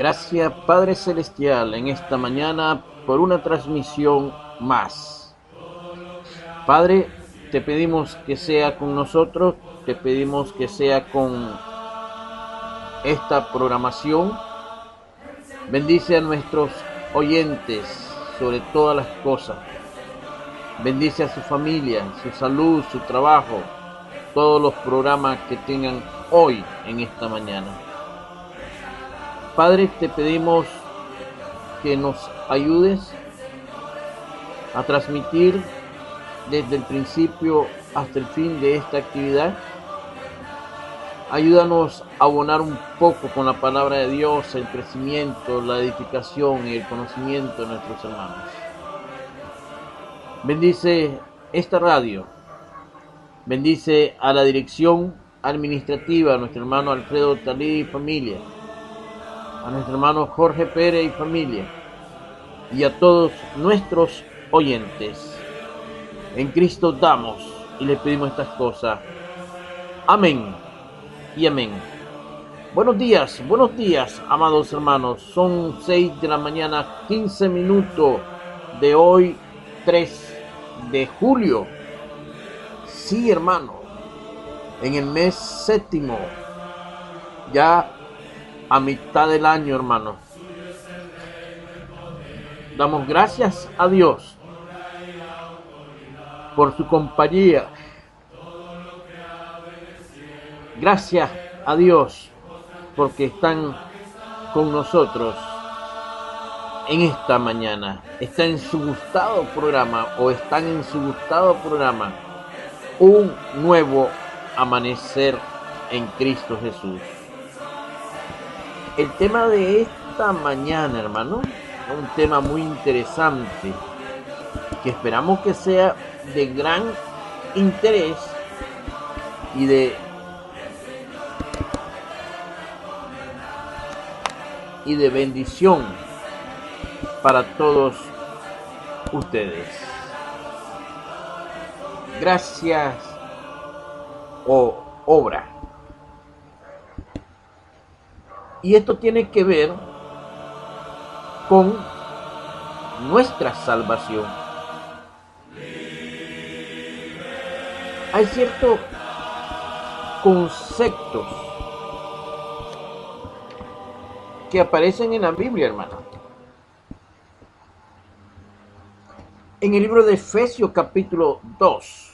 Gracias, Padre Celestial, en esta mañana por una transmisión más. Padre, te pedimos que sea con nosotros, te pedimos que sea con esta programación. Bendice a nuestros oyentes sobre todas las cosas. Bendice a su familia, su salud, su trabajo, todos los programas que tengan hoy en esta mañana. Padre, te pedimos que nos ayudes a transmitir desde el principio hasta el fin de esta actividad. Ayúdanos a abonar un poco con la palabra de Dios, el crecimiento, la edificación y el conocimiento de nuestros hermanos. Bendice esta radio. Bendice a la dirección administrativa, a nuestro hermano Alfredo Talí y familia, a nuestro hermano Jorge Pérez y familia, y a todos nuestros oyentes. En Cristo damos y le pedimos estas cosas. Amén y amén. Buenos días, amados hermanos. Son 6 de la mañana, 15 minutos de hoy, 3 de julio. Sí, hermano, en el mes séptimo, ya a mitad del año, hermano. Damos gracias a Dios por su compañía. Gracias a Dios porque están con nosotros en esta mañana. Está en su gustado programa o están en su gustado programa Un Nuevo Amanecer en Cristo Jesús. El tema de esta mañana, hermano, es un tema muy interesante que esperamos que sea de gran interés y de bendición para todos ustedes. Gracias o obra. Y esto tiene que ver con nuestra salvación. Hay ciertos conceptos que aparecen en la Biblia, hermano. En el libro de Efesios capítulo 2,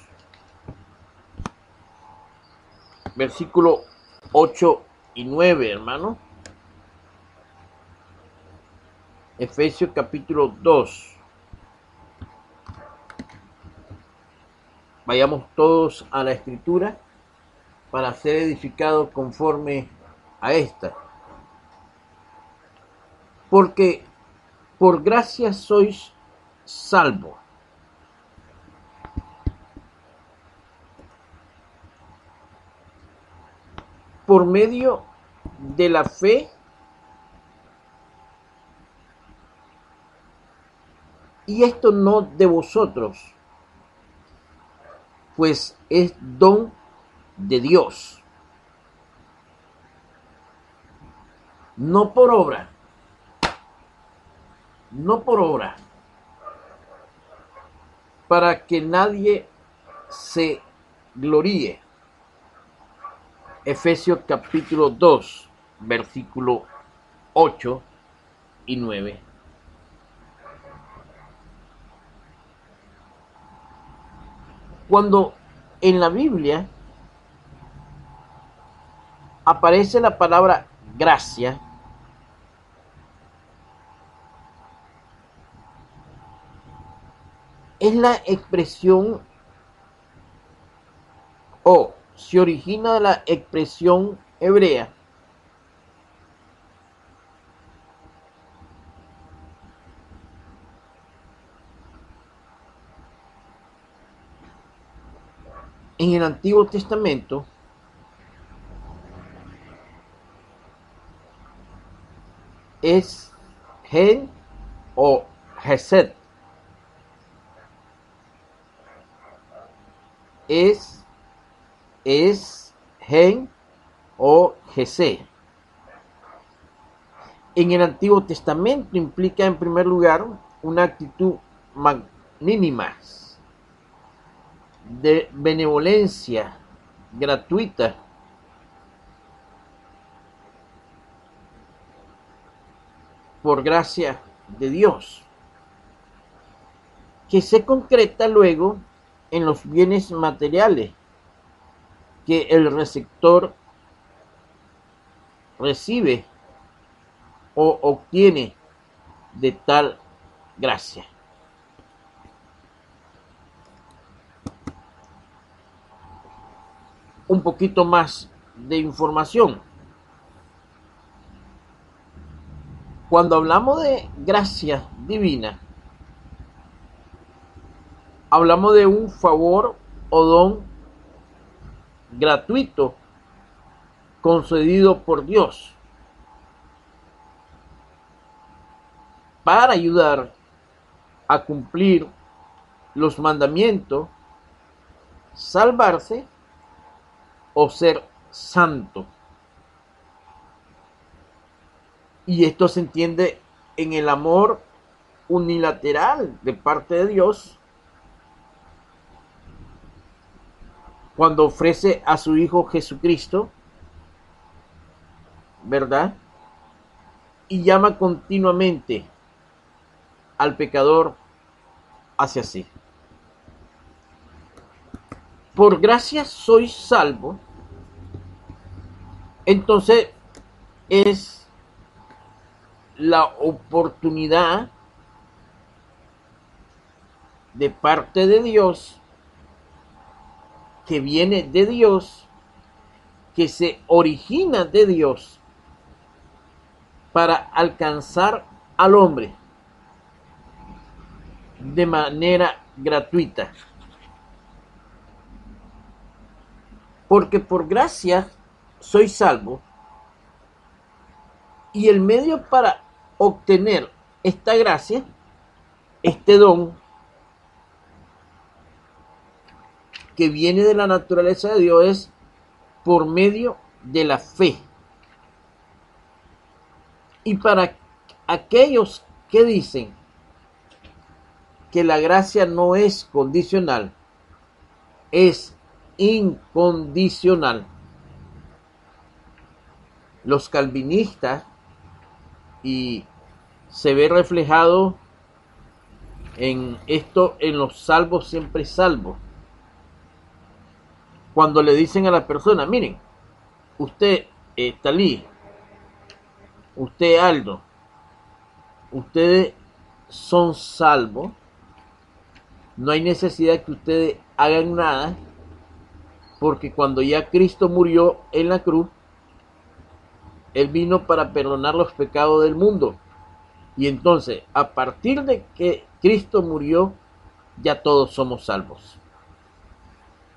versículo 8 y 9, hermano. Efesios capítulo 2. Vayamos todos a la Escritura para ser edificados conforme a esta. Porque por gracia sois salvos por medio de la fe, y esto no de vosotros, pues es don de Dios, no por obra, para que nadie se gloríe. Efesios capítulo 2, versículo 8 y 9. Cuando en la Biblia aparece la palabra gracia, es la expresión o se origina de la expresión hebrea en el Antiguo Testamento, es gen o gesed. Es gen o gesed. en el Antiguo Testamento implica en primer lugar una actitud magnánima, de benevolencia gratuita, por gracia de Dios, que se concreta luego en los bienes materiales que el receptor recibe o obtiene de tal gracia. Un poquito más de información. Cuando hablamos de gracia divina, hablamos de un favor o don gratuito concedido por Dios para ayudar a cumplir los mandamientos, salvarse o ser santo. Y esto se entiende en el amor unilateral de parte de Dios cuando ofrece a su Hijo Jesucristo, ¿verdad? Y llama continuamente al pecador hacia sí. Por gracia sois salvo. Entonces es la oportunidad de parte de Dios, que viene de Dios, que se origina de Dios, para alcanzar al hombre de manera gratuita. Porque por gracia soy salvo, y el medio para obtener esta gracia, este don que viene de la naturaleza de Dios, es por medio de la fe. Y para aquellos que dicen que la gracia no es condicional, es incondicional, los calvinistas, y se ve reflejado en esto en los salvos siempre salvos, cuando le dicen a la persona: miren, usted Talí, usted Aldo, ustedes son salvos, no hay necesidad que ustedes hagan nada, porque cuando ya Cristo murió en la cruz, Él vino para perdonar los pecados del mundo. Y entonces, a partir de que Cristo murió, ya todos somos salvos.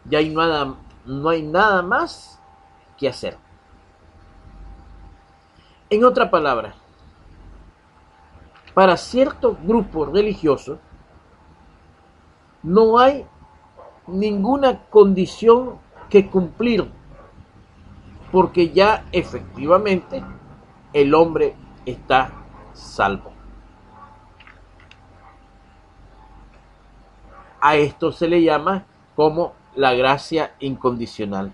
Ya no hay nada más que hacer. En otra palabra, para ciertos grupos religiosos no hay ninguna condición que cumplir, porque ya efectivamente el hombre está salvo. A esto se le llama como la gracia incondicional.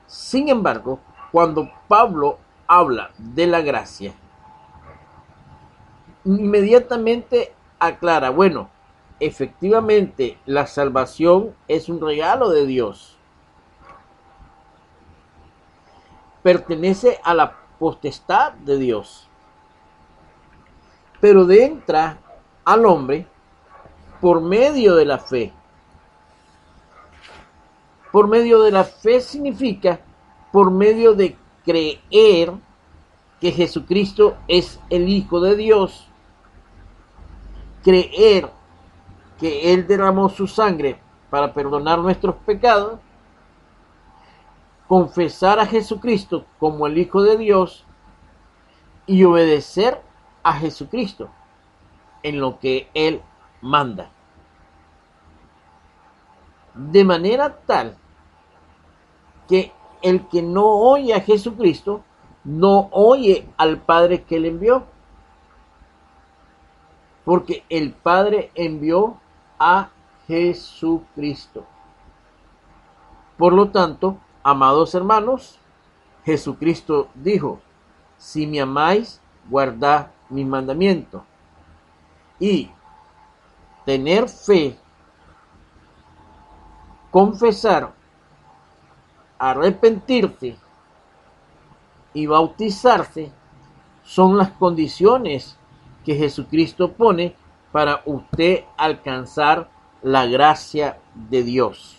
Sin embargo, cuando Pablo habla de la gracia, inmediatamente aclara: bueno, efectivamente la salvación es un regalo de Dios, pertenece a la potestad de Dios, pero entra al hombre por medio de la fe. Por medio de la fe significa por medio de creer que Jesucristo es el Hijo de Dios, creer que Él derramó su sangre para perdonar nuestros pecados, confesar a Jesucristo como el Hijo de Dios y obedecer a Jesucristo en lo que Él manda. De manera tal que el que no oye a Jesucristo no oye al Padre que le envió, porque el Padre envió a Jesucristo. Por lo tanto, amados hermanos, Jesucristo dijo: si me amáis, guardad mis mandamientos. Y tener fe, confesar, arrepentirse y bautizarse son las condiciones que Jesucristo pone para usted alcanzar la gracia de Dios,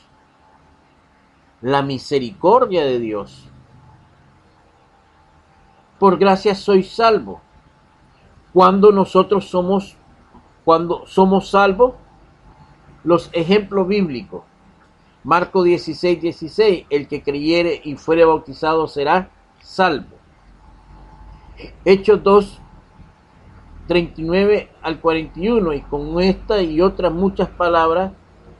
la misericordia de Dios. Por gracia sois salvos. Cuando somos salvos, los ejemplos bíblicos. Marcos 16:16, el que creyere y fuere bautizado será salvo. Hechos 2:39 al 41, y con esta y otras muchas palabras,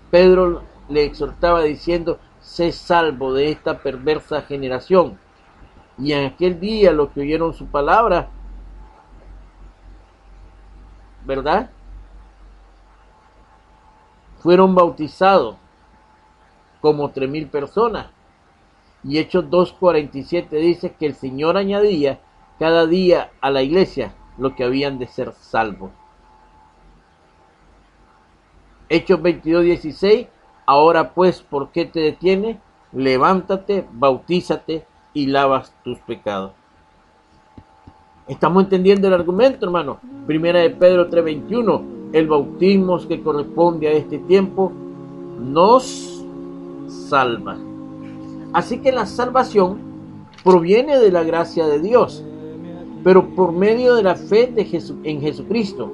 Pedro le exhortaba diciendo: sé salvo de esta perversa generación. Y en aquel día los que oyeron su palabra, ¿verdad?, fueron bautizados como 3,000 personas. Y Hechos 2:47 dice que el Señor añadía cada día a la iglesia lo que habían de ser salvos. Hechos 22:16, ahora pues, ¿por qué te detienes? Levántate, bautízate y lavas tus pecados. ¿Estamos entendiendo el argumento, hermano? Primera de Pedro 3:21, el bautismo que corresponde a este tiempo nos salva. Así que la salvación proviene de la gracia de Dios, pero por medio de la fe en Jesucristo.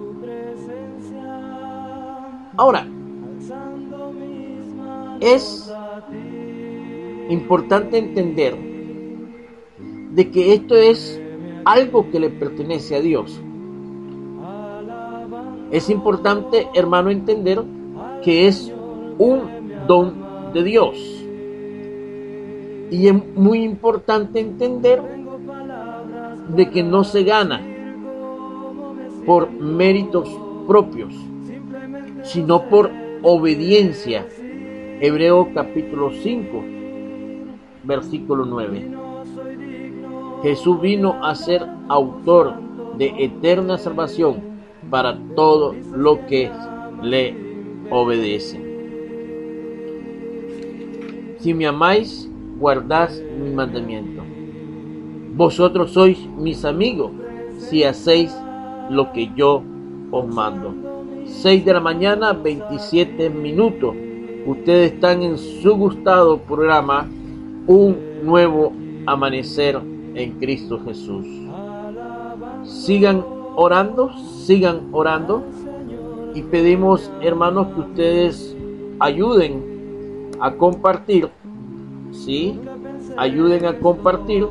Ahora, es importante entender de que esto es algo que le pertenece a Dios. Es importante, hermano, entender que es un don de Dios. Y es muy importante entender de que no se gana por méritos propios, sino por obediencia. Hebreos capítulo 5, versículo 9. Jesús vino a ser autor de eterna salvación para todo lo que le obedece. Si me amáis, guardad mi mandamiento. Vosotros sois mis amigos si hacéis lo que yo os mando. 6 de la mañana, 27 minutos. Ustedes están en su gustado programa Un Nuevo Amanecer en Cristo Jesús. Sigan orando y pedimos, hermanos, que ustedes ayuden a compartir, ¿sí? Ayuden a compartir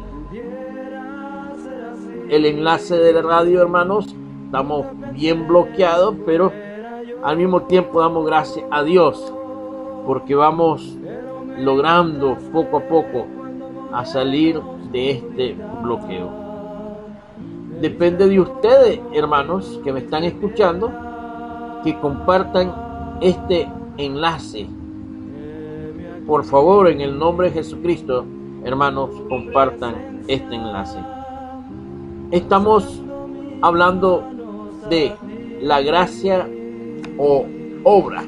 el enlace de la radio, hermanos. Estamos bien bloqueados, pero al mismo tiempo damos gracias a Dios porque vamos logrando poco a poco a salir de este bloqueo. Depende de ustedes, hermanos, que me están escuchando, que compartan este enlace. Por favor, en el nombre de Jesucristo, hermanos, compartan este enlace. Estamos hablando de la gracia o obra.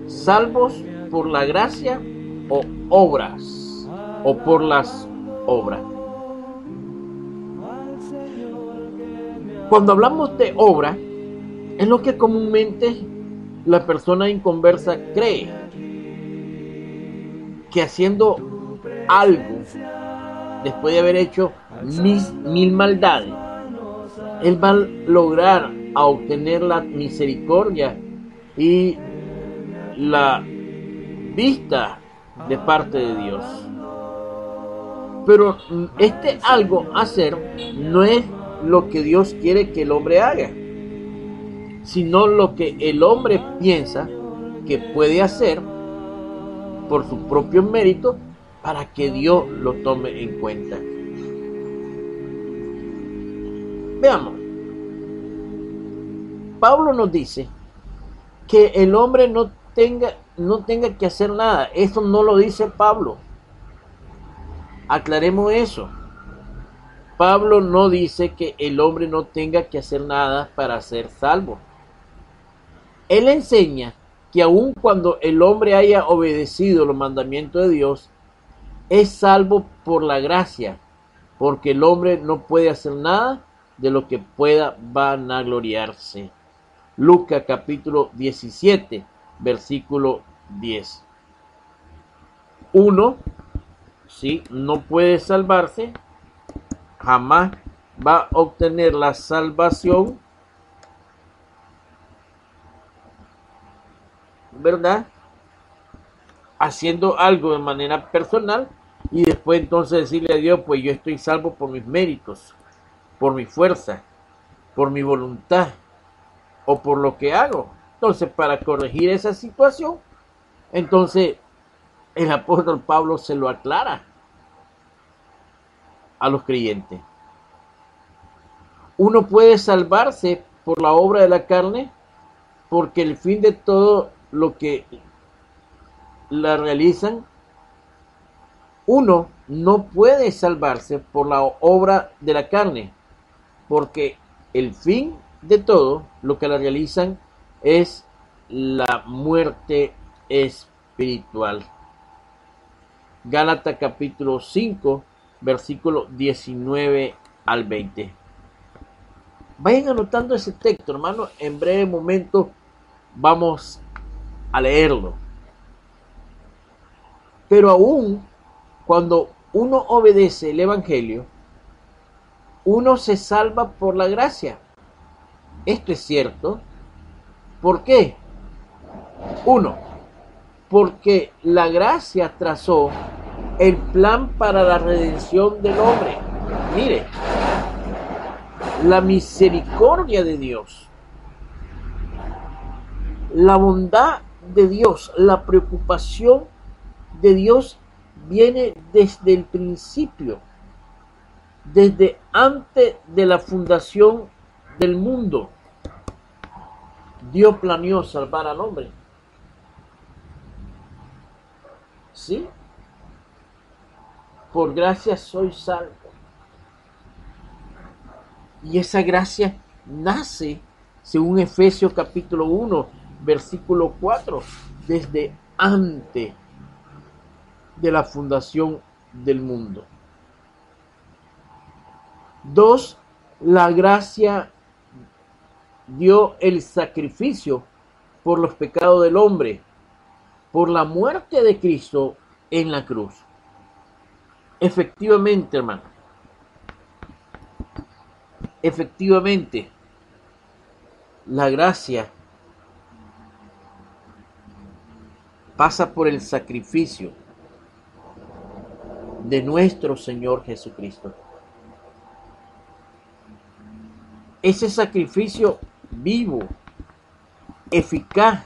Salvos por la gracia o obras, o por las obras. Cuando hablamos de obra, es lo que comúnmente la persona inconversa cree, que haciendo algo, después de haber hecho mil maldades, él va a lograr a obtener la misericordia y la vista de parte de Dios. Pero este algo hacer no es lo que Dios quiere que el hombre haga, sino lo que el hombre piensa que puede hacer por su propio mérito para que Dios lo tome en cuenta. Veamos. Pablo nos dice que el hombre no tenga que hacer nada. Eso no lo dice Pablo. Aclaremos eso. Pablo no dice que el hombre no tenga que hacer nada para ser salvo. Él enseña que aun cuando el hombre haya obedecido los mandamientos de Dios, es salvo por la gracia, porque el hombre no puede hacer nada de lo que pueda vanagloriarse. Lucas capítulo 17, versículo 10. Uno, ¿sí?, no puede salvarse, jamás va a obtener la salvación, ¿verdad?, haciendo algo de manera personal y después entonces decirle a Dios, pues yo estoy salvo por mis méritos, por mi fuerza, por mi voluntad o por lo que hago. Entonces, para corregir esa situación, entonces el apóstol Pablo se lo aclara a los creyentes. Uno puede salvarse por la obra de la carne, porque el fin de todo lo que la realizan, uno no puede salvarse por la obra de la carne, porque el fin de todo lo que la realizan es la muerte espiritual. Gálatas capítulo 5, versículo 19 al 20. Vayan anotando ese texto, hermano. En breve momento vamos a leerlo. Pero aún cuando uno obedece el evangelio, uno se salva por la gracia. Esto es cierto. ¿Por qué? Uno, porque la gracia trazó el plan para la redención del hombre. Mire, la misericordia de Dios, la bondad de Dios, la preocupación de Dios viene desde el principio, desde antes de la fundación del mundo. Dios planeó salvar al hombre. ¿Sí? Por gracia soy salvo. Y esa gracia nace, según Efesios capítulo 1, versículo 4, desde antes de la fundación del mundo. 2. La gracia dio el sacrificio por los pecados del hombre, por la muerte de Cristo en la cruz. Efectivamente, hermano. Efectivamente, la gracia pasa por el sacrificio de nuestro Señor Jesucristo. Ese sacrificio vivo, eficaz,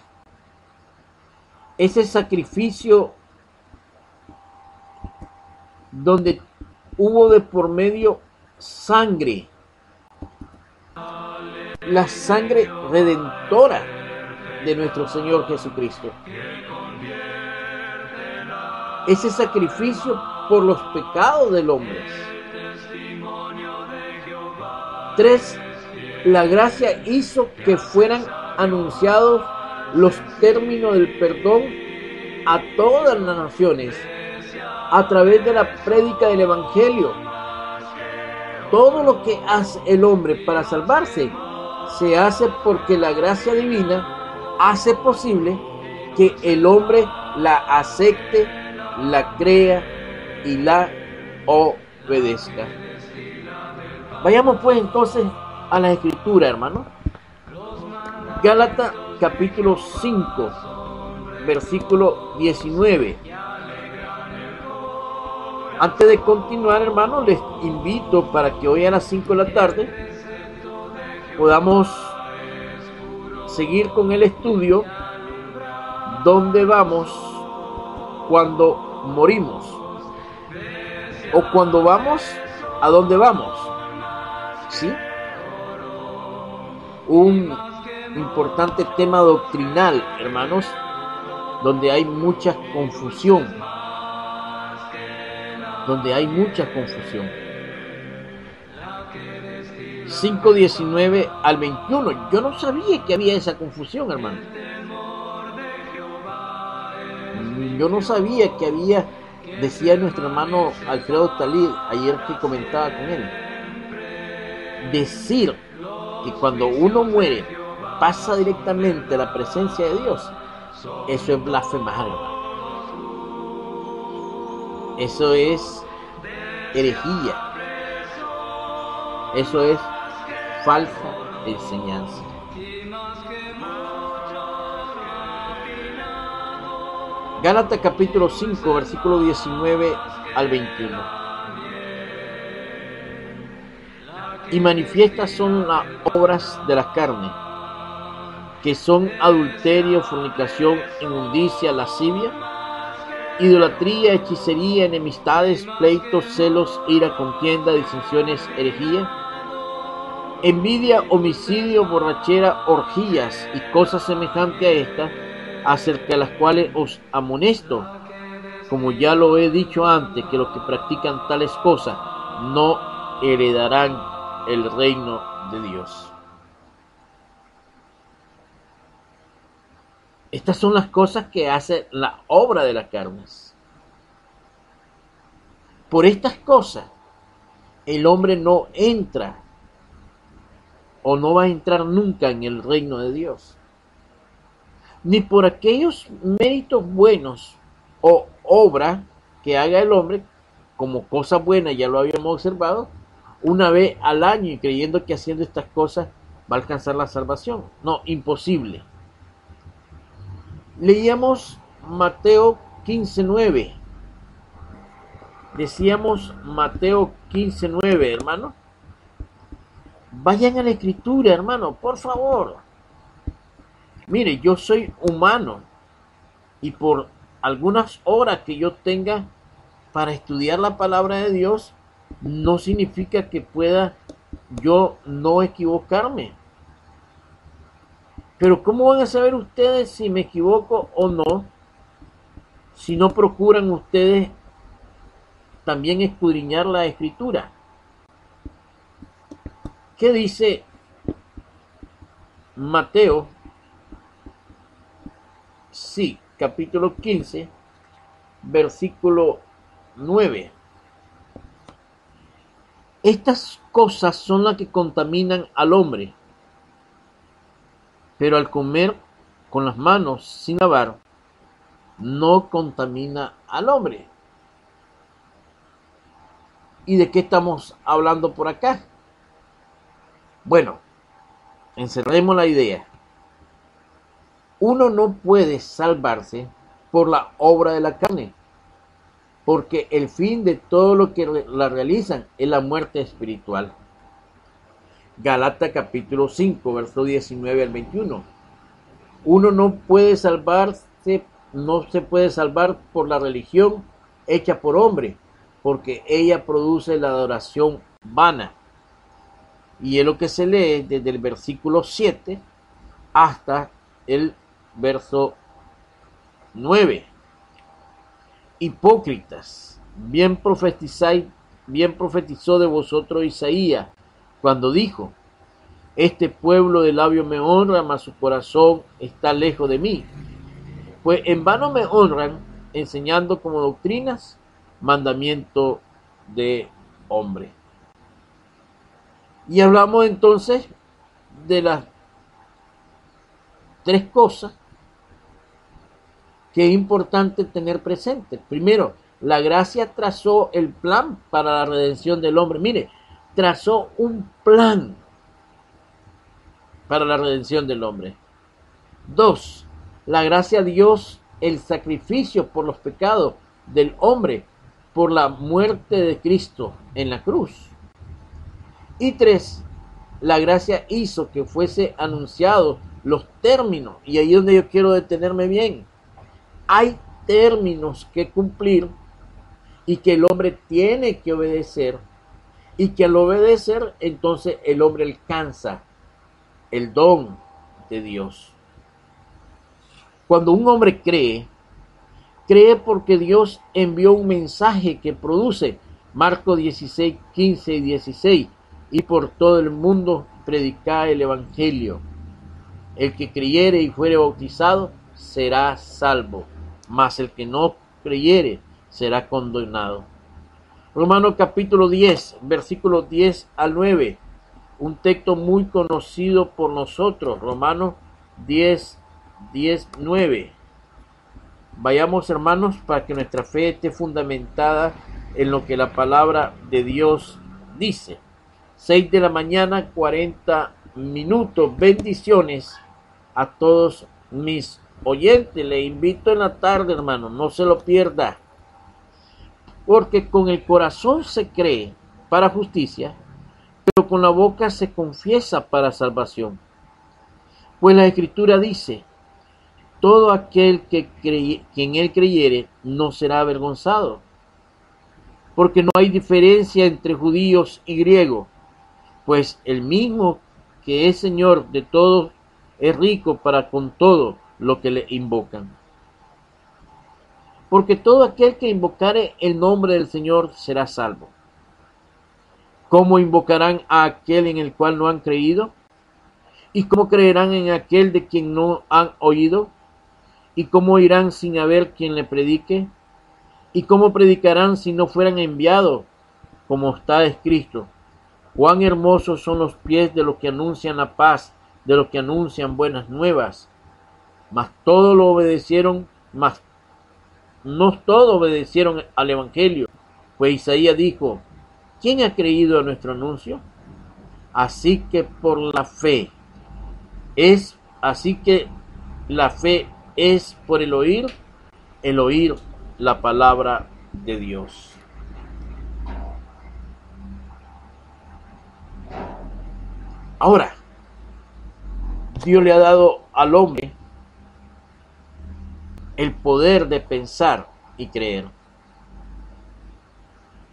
ese sacrificio donde hubo de por medio sangre, la sangre redentora de nuestro Señor Jesucristo. Ese sacrificio por los pecados del hombre. 3. La gracia hizo que fueran anunciados los términos del perdón a todas las naciones a través de la prédica del Evangelio. Todo lo que hace el hombre para salvarse se hace porque la gracia divina hace posible que el hombre la acepte, la crea y la obedezca. Vayamos pues entonces a la escritura, hermano. Gálatas capítulo 5, versículo 19. Antes de continuar, hermano, les invito para que hoy a las 5 de la tarde podamos seguir con el estudio ¿dónde vamos cuando morimos? O cuando vamos, ¿a dónde vamos? ¿Sí? un importante tema doctrinal, hermanos, donde hay mucha confusión. 5:19 al 21. Yo no sabía que había esa confusión, hermano. Yo no sabía que había, decía nuestro hermano Alfredo Talí ayer que comentaba con él, decir que cuando uno muere pasa directamente a la presencia de Dios, eso es blasfemar, hermano. Eso es herejía. Eso es falsa enseñanza. Gálatas capítulo 5, versículo 19 al 21. Y manifiestas son las obras de la carne, que son adulterio, fornicación, inmundicia, lascivia, idolatría, hechicería, enemistades, pleitos, celos, ira, contienda, disensiones, herejía, envidia, homicidio, borrachera, orgías y cosas semejantes a estas, acerca de las cuales os amonesto, como ya lo he dicho antes, que los que practican tales cosas no heredarán el reino de Dios. Estas son las cosas que hace la obra de las carnes. Por estas cosas, el hombre no entra o no va a entrar nunca en el reino de Dios. Ni por aquellos méritos buenos o obra que haga el hombre, como cosas buenas, ya lo habíamos observado, una vez al año y creyendo que haciendo estas cosas va a alcanzar la salvación. No, imposible. Leíamos Mateo 15:9. Decíamos Mateo 15:9, hermano. Vayan a la escritura, hermano, por favor. Mire, yo soy humano y por algunas horas que yo tenga para estudiar la palabra de Dios, no significa que pueda yo no equivocarme. Pero ¿cómo van a saber ustedes si me equivoco o no, si no procuran ustedes también escudriñar la escritura? ¿Qué dice Mateo? Sí, capítulo 15, versículo 9. Estas cosas son las que contaminan al hombre, pero al comer con las manos sin lavar, no contamina al hombre. ¿Y de qué estamos hablando por acá? Bueno, encerremos la idea. Uno no puede salvarse por la obra de la carne, porque el fin de todo lo que la realizan es la muerte espiritual. Gálatas capítulo 5, verso 19 al 21. Uno no puede salvarse, no se puede salvar por la religión hecha por hombre, porque ella produce la adoración vana. Y es lo que se lee desde el versículo 7 hasta el verso 9. Hipócritas, bien profetizó de vosotros Isaías cuando dijo: este pueblo de labios me honra, mas su corazón está lejos de mí. Pues en vano me honran, enseñando como doctrinas mandamiento de hombre. Y hablamos entonces de las tres cosas que es importante tener presente. Primero, la gracia trazó el plan para la redención del hombre. Mire, trazó un plan para la redención del hombre. 2. La gracia dio el sacrificio por los pecados del hombre por la muerte de Cristo en la cruz. Y 3. La gracia hizo que fuese anunciado los términos, y ahí es donde yo quiero detenerme bien. Hay términos que cumplir y que el hombre tiene que obedecer, y que al obedecer entonces el hombre alcanza el don de Dios. Cuando un hombre cree porque Dios envió un mensaje que produce. Marcos 16, 15 y 16. Y por todo el mundo predicar el evangelio. El que creyere y fuere bautizado será salvo, mas el que no creyere será condenado. Romanos capítulo 10, versículos 10 al 9. Un texto muy conocido por nosotros. Romanos 10, 9. Vayamos, hermanos, para que nuestra fe esté fundamentada en lo que la palabra de Dios dice. 6 de la mañana, 40 minutos. Bendiciones a todos mis oyentes. Le invito en la tarde, hermano, no se lo pierda. Porque con el corazón se cree para justicia, pero con la boca se confiesa para salvación. Pues la Escritura dice: todo aquel que en él creyere no será avergonzado, porque no hay diferencia entre judíos y griegos, pues el mismo que es Señor de todos es rico para con todo lo que le invocan. Porque todo aquel que invocare el nombre del Señor será salvo. ¿Cómo invocarán a aquel en el cual no han creído? ¿Y cómo creerán en aquel de quien no han oído? ¿Y cómo irán sin haber quien le predique? ¿Y cómo predicarán si no fueran enviados? Como está escrito: cuán hermosos son los pies de los que anuncian la paz, de los que anuncian buenas nuevas. Mas todos lo obedecieron, mas no todos obedecieron al evangelio. Pues Isaías dijo: ¿quién ha creído a nuestro anuncio? Así que la fe es por el oír la palabra de Dios. Ahora, Dios le ha dado al hombre el poder de pensar y creer.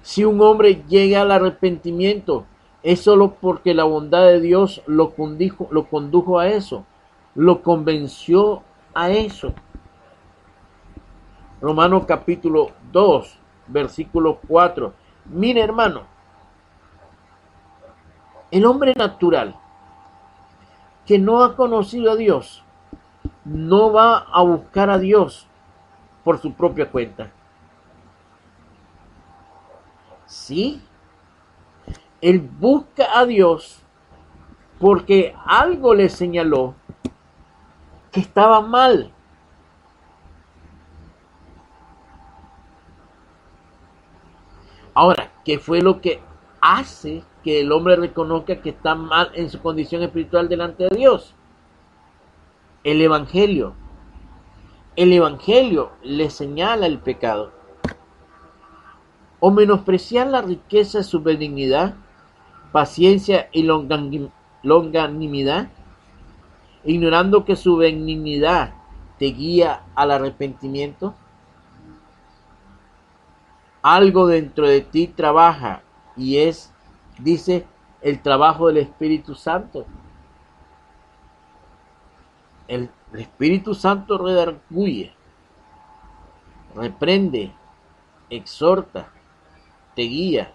Si un hombre llega al arrepentimiento, es solo porque la bondad de Dios lo condujo a eso, lo convenció a eso. Romanos capítulo 2, versículo 4. Mire, hermano, el hombre natural que no ha conocido a Dios no va a buscar a Dios por su propia cuenta. Sí, él busca a Dios porque algo le señaló que estaba mal. Ahora, ¿qué fue lo que hace que el hombre reconozca que está mal en su condición espiritual delante de Dios? El Evangelio. El Evangelio le señala el pecado. O menospreciar la riqueza de su benignidad, paciencia y longanimidad, ignorando que su benignidad te guía al arrepentimiento. Algo dentro de ti trabaja y dice, el trabajo del Espíritu Santo. El Espíritu Santo redarguye, reprende, exhorta, te guía,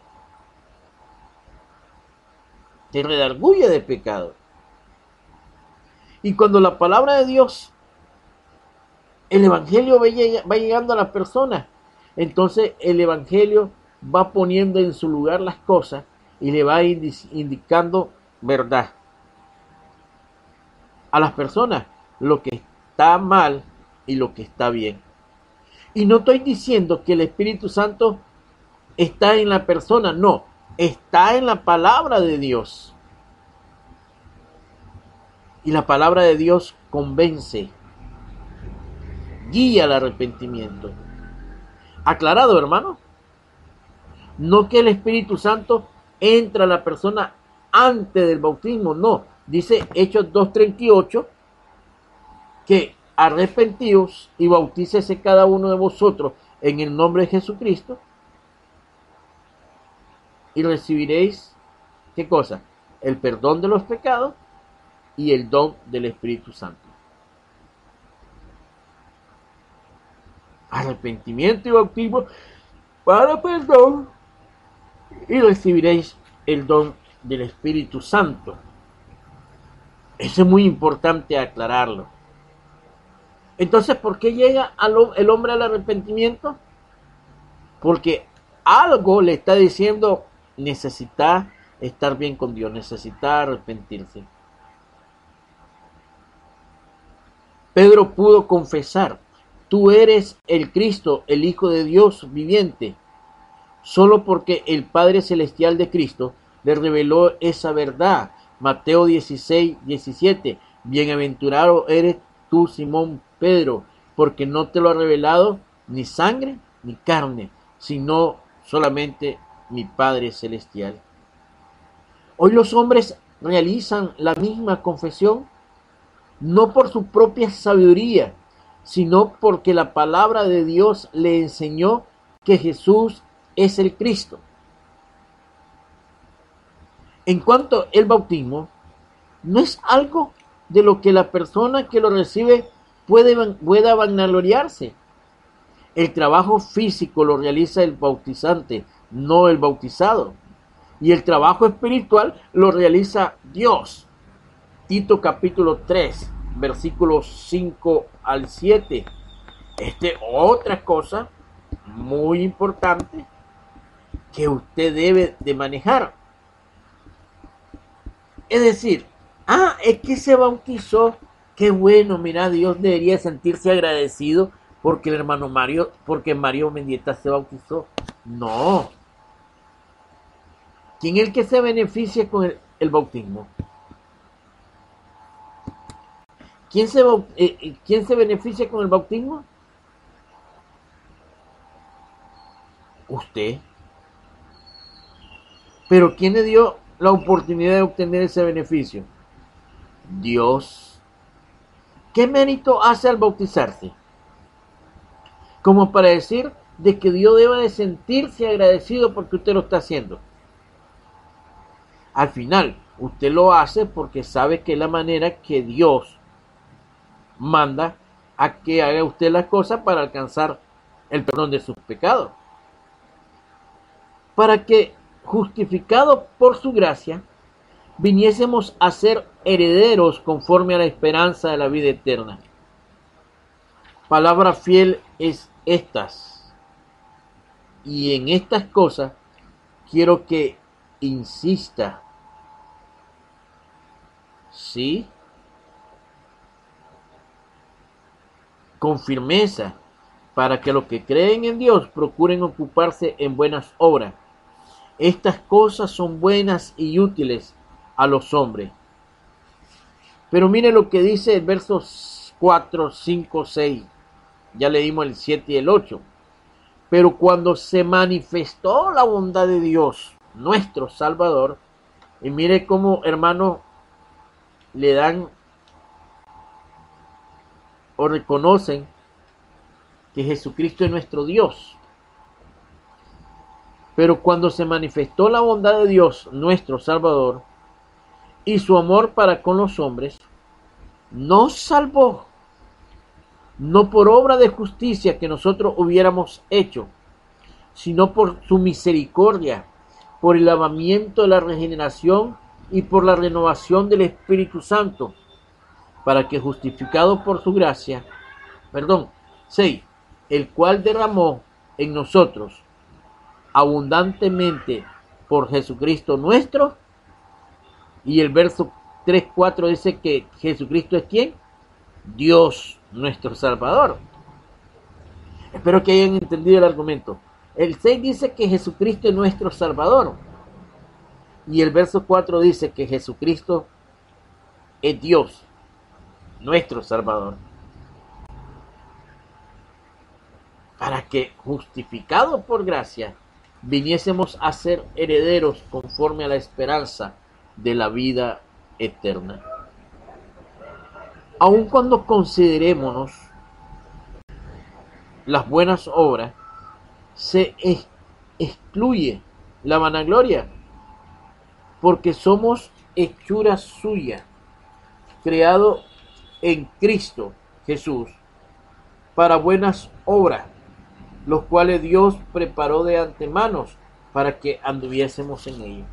te redarguye de pecado. Y cuando la palabra de Dios, el Evangelio va llegando a la persona, entonces el Evangelio va poniendo en su lugar las cosas y le va indicando verdad a las personas, lo que está mal y lo que está bien. Y no estoy diciendo que el Espíritu Santo está en la persona, no, está en la palabra de Dios. Y la palabra de Dios convence, guía al arrepentimiento. ¿Aclarado, hermano? No que el Espíritu Santo entra a la persona antes del bautismo, no. Dice Hechos 2:38 que arrepentíos y bautícese cada uno de vosotros en el nombre de Jesucristo y recibiréis, ¿qué cosa? El perdón de los pecados y el don del Espíritu Santo. Arrepentimiento y bautismo para perdón, y recibiréis el don del Espíritu Santo. Eso es muy importante aclararlo. Entonces, ¿por qué llega el hombre al arrepentimiento? Porque algo le está diciendo: necesita estar bien con Dios, necesita arrepentirse. Pedro pudo confesar: tú eres el Cristo, el Hijo de Dios viviente, solo porque el Padre Celestial de Cristo le reveló esa verdad. Mateo 16:17. Bienaventurado eres tú, Simón Pedro, porque no te lo ha revelado ni sangre ni carne, sino solamente mi Padre Celestial. Hoy los hombres realizan la misma confesión, no por su propia sabiduría, sino porque la palabra de Dios le enseñó que Jesús es el Cristo. En cuanto al bautismo, no es algo de lo que la persona que lo recibe pueda vanagloriarse. El trabajo físico lo realiza el bautizante, no el bautizado. Y el trabajo espiritual lo realiza Dios. Tito capítulo 3, versículos 5 al 7. Otra cosa muy importante que usted debe de manejar. Es decir, es que se bautizó, qué bueno, mira, Dios debería sentirse agradecido porque el hermano Mario, porque Mario Mendieta se bautizó. No. ¿Quién es el que se beneficia con el bautismo? ¿Quién se beneficia con el bautismo? Usted. Pero ¿quién le dio la oportunidad de obtener ese beneficio? Dios. ¿Qué mérito hace al bautizarse? Como para decir de que Dios debe de sentirse agradecido porque usted lo está haciendo. Al final, usted lo hace porque sabe que es la manera que Dios manda a que haga usted las cosas para alcanzar el perdón de sus pecados. Para que, justificados por su gracia, viniésemos a ser herederos conforme a la esperanza de la vida eterna. Palabra fiel es estas. Y en estas cosas quiero que insista. ¿Sí? Con firmeza, para que los que creen en Dios procuren ocuparse en buenas obras. Estas cosas son buenas y útiles a los hombres. Pero mire lo que dice el versos 4, 5, 6. Ya leímos el 7 y el 8. Pero cuando se manifestó la bondad de Dios, nuestro Salvador, y mire cómo, hermanos, le dan o reconocen que Jesucristo es nuestro Dios. Pero cuando se manifestó la bondad de Dios, nuestro Salvador, y su amor para con los hombres, nos salvó, no por obra de justicia que nosotros hubiéramos hecho, sino por su misericordia, por el lavamiento de la regeneración y por la renovación del Espíritu Santo, para que, justificado por su gracia, 6, el cual derramó en nosotros abundantemente por Jesucristo nuestro. Y el verso 3, 4 dice que Jesucristo es ¿quién? Dios nuestro Salvador. Espero que hayan entendido el argumento. El 6 dice que Jesucristo es nuestro Salvador. Y el verso 4 dice que Jesucristo es Dios, nuestro Salvador. Para que, justificados por gracia, viniésemos a ser herederos conforme a la esperanza de la vida eterna. Aun cuando considerémonos las buenas obras, se excluye la vanagloria, porque somos hechura suya, creado en Cristo Jesús para buenas obras, los cuales Dios preparó de antemano para que anduviésemos en ellos.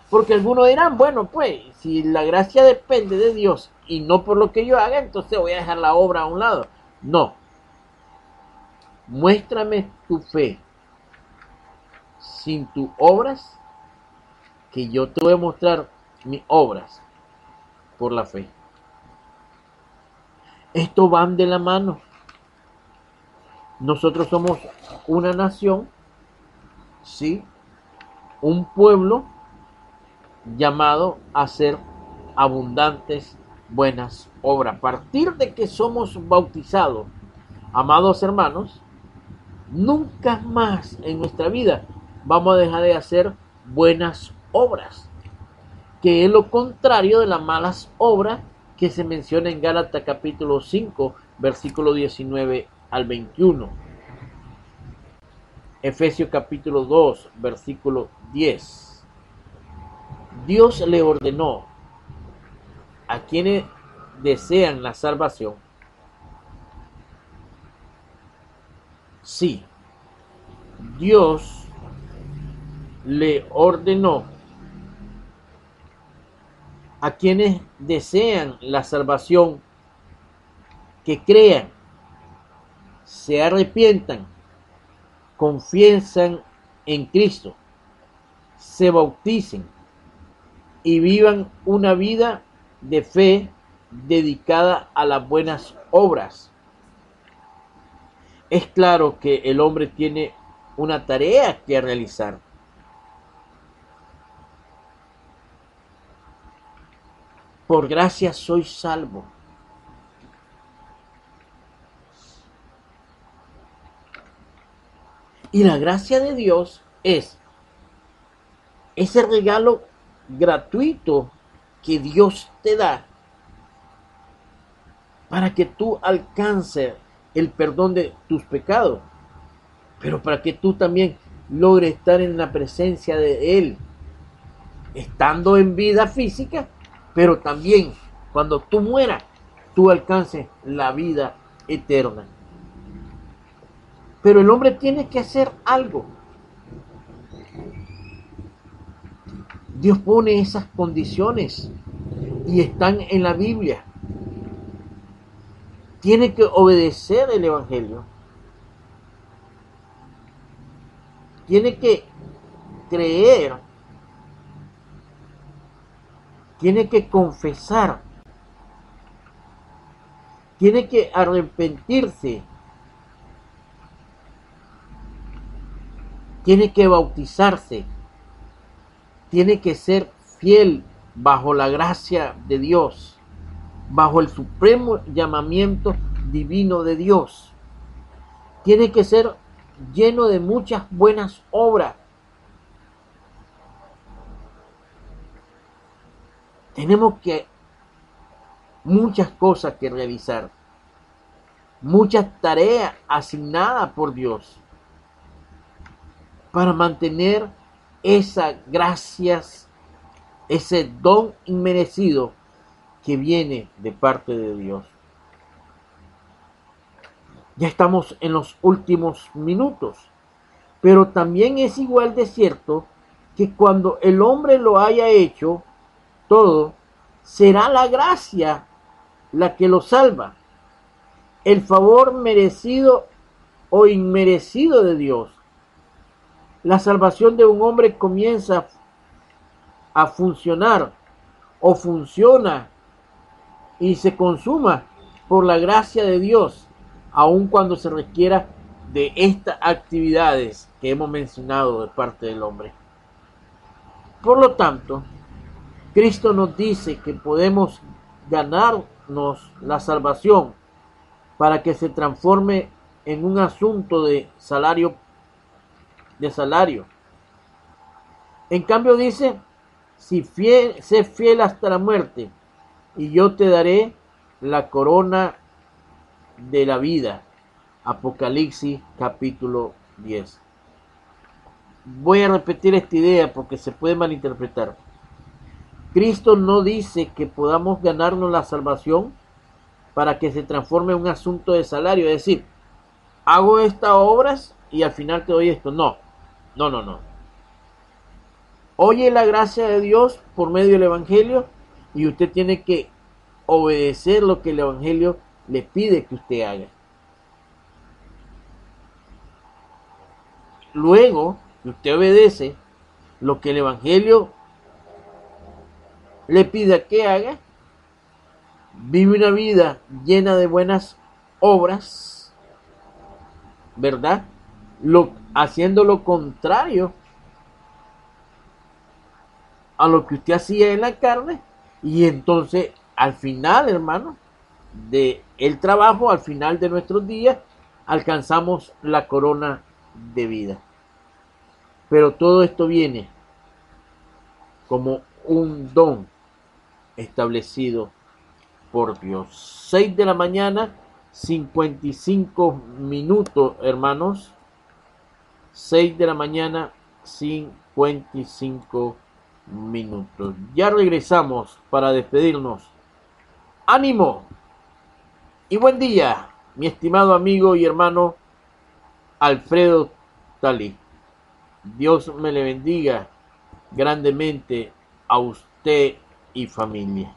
Porque algunos dirán, bueno, pues, si la gracia depende de Dios y no por lo que yo haga, entonces voy a dejar la obra a un lado. No. Muéstrame tu fe sin tus obras, que yo te voy a mostrar mis obras por la fe. Esto van de la mano. Nosotros somos una nación, sí, un pueblo llamado a hacer abundantes buenas obras. A partir de que somos bautizados, amados hermanos, nunca más en nuestra vida vamos a dejar de hacer buenas obras, que es lo contrario de las malas obras que se menciona en Gálatas capítulo 5, versículo 19 al 21. Efesios capítulo 2, versículo 10. Dios le ordenó a quienes desean la salvación. Sí, Dios le ordenó a quienes desean la salvación que crean, se arrepientan, confiesan en Cristo, se bauticen y vivan una vida de fe dedicada a las buenas obras. Es claro que el hombre tiene una tarea que realizar. Por gracia soy salvo. Y la gracia de Dios es ese regalo gratuito que Dios te da para que tú alcances el perdón de tus pecados, pero para que tú también logres estar en la presencia de Él, estando en vida física, pero también cuando tú mueras, tú alcances la vida eterna. Pero el hombre tiene que hacer algo. Dios pone esas condiciones y están en la Biblia. Tiene que obedecer el Evangelio. Tiene que creer. Tiene que confesar. Tiene que arrepentirse. Tiene que bautizarse. Tiene que ser fiel bajo la gracia de Dios, bajo el supremo llamamiento divino de Dios. Tiene que ser lleno de muchas buenas obras. Tenemos muchas cosas que realizar, muchas tareas asignadas por Dios para mantener esas gracias, ese don inmerecido que viene de parte de Dios. Ya estamos en los últimos minutos, pero también es igual de cierto que cuando el hombre lo haya hecho todo, será la gracia la que lo salva, el favor merecido o inmerecido de Dios. La salvación de un hombre comienza a funcionar o funciona y se consuma por la gracia de Dios, aun cuando se requiera de estas actividades que hemos mencionado de parte del hombre. Por lo tanto, Cristo nos dice que podemos ganarnos la salvación para que se transforme en un asunto de salario. En cambio dice, sé fiel hasta la muerte y yo te daré la corona de la vida. Apocalipsis capítulo 10. Voy a repetir esta idea porque se puede malinterpretar. Cristo no dice que podamos ganarnos la salvación para que se transforme en un asunto de salario, es decir, hago estas obras y al final te doy esto. No, no, no, no. Oye la gracia de Dios por medio del Evangelio y usted tiene que obedecer lo que el Evangelio le pide que usted haga. Luego que usted obedece lo que el Evangelio le pide que haga, vive una vida llena de buenas obras, ¿verdad? Haciendo lo contrario a lo que usted hacía en la carne, y entonces al final, hermano, de el trabajo, al final de nuestros días, alcanzamos la corona de vida. Pero todo esto viene como un don establecido por Dios. 6 de la mañana, 55 minutos, hermanos. 6 de la mañana, 55 minutos. Ya regresamos para despedirnos. ¡Ánimo! Y buen día, mi estimado amigo y hermano Alfredo Talí. Dios me le bendiga grandemente a usted y familia.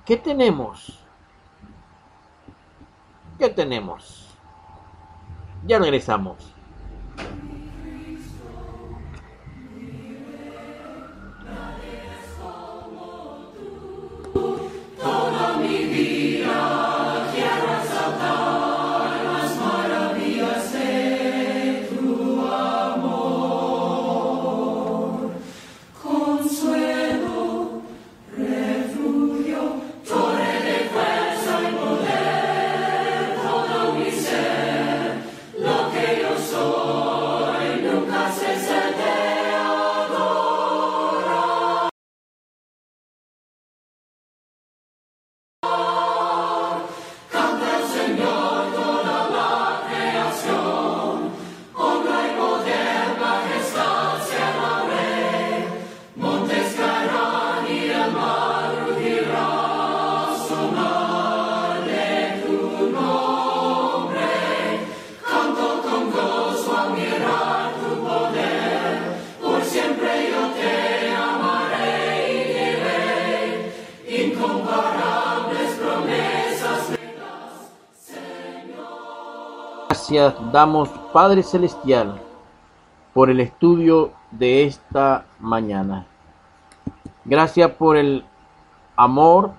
¿Qué tenemos? ¿Qué tenemos? Ya regresamos. Toda mi vida quiero exaltar las maravillas de tu amor. Consuelo, refugio, torre de fuerza y poder, todo mi ser, lo que yo soy, nunca cesaré de adorar. Canta el Señor toda la creación, honra y poder, majestad sea al Rey. Montes caerán y el mar rugirá, sonar de tu nombre. Canto con gozo al mirar tu poder, por siempre yo te amaré y diré, incomparables promesas me das, Señor. Gracias damos, Padre Celestial, por el estudio de esta mañana. Gracias por el amor.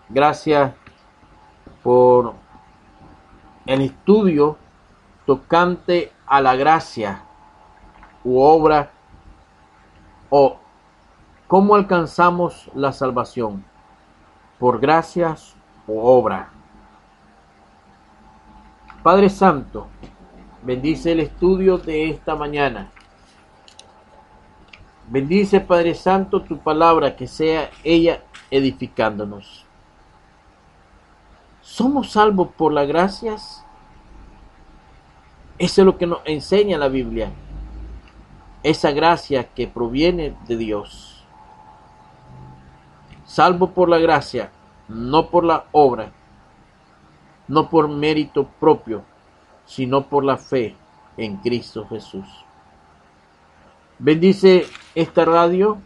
Gracias por el estudio tocante a la gracia u obra, o cómo alcanzamos la salvación, por gracias o obra. Padre Santo, bendice el estudio de esta mañana. Bendice, Padre Santo, tu palabra, que sea ella edificándonos. ¿Somos salvos por las gracias? Eso es lo que nos enseña la Biblia. Esa gracia que proviene de Dios. Salvo por la gracia, no por la obra, no por mérito propio, sino por la fe en Cristo Jesús. Bendice esta radio,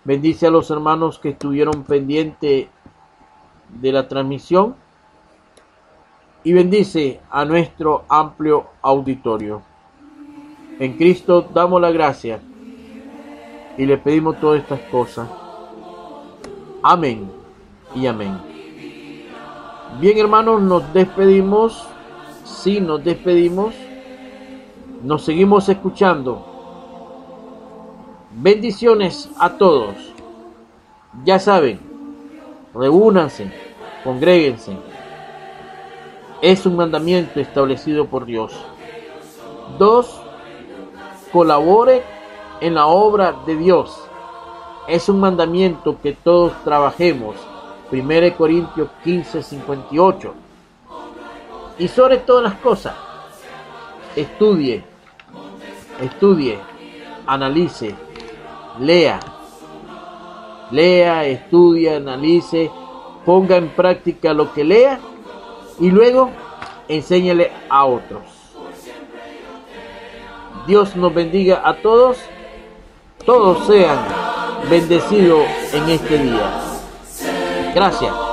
bendice a los hermanos que estuvieron pendientes de la transmisión y bendice a nuestro amplio auditorio. En Cristo damos la gracia y le pedimos todas estas cosas. Amén y amén. Bien, hermanos, nos despedimos. Sí, nos despedimos. Nos seguimos escuchando. Bendiciones a todos. Ya saben, reúnanse, congréguense. Es un mandamiento establecido por Dios. 2, colabore en la obra de Dios. Es un mandamiento que todos trabajemos. 1 Corintios 15:58. Y sobre todas las cosas, estudie, analice, lea, Lea, estudie, analice, ponga en práctica lo que lea y luego enséñale a otros. Dios nos bendiga a todos. Todos sean bendecidos en este día. Gracias.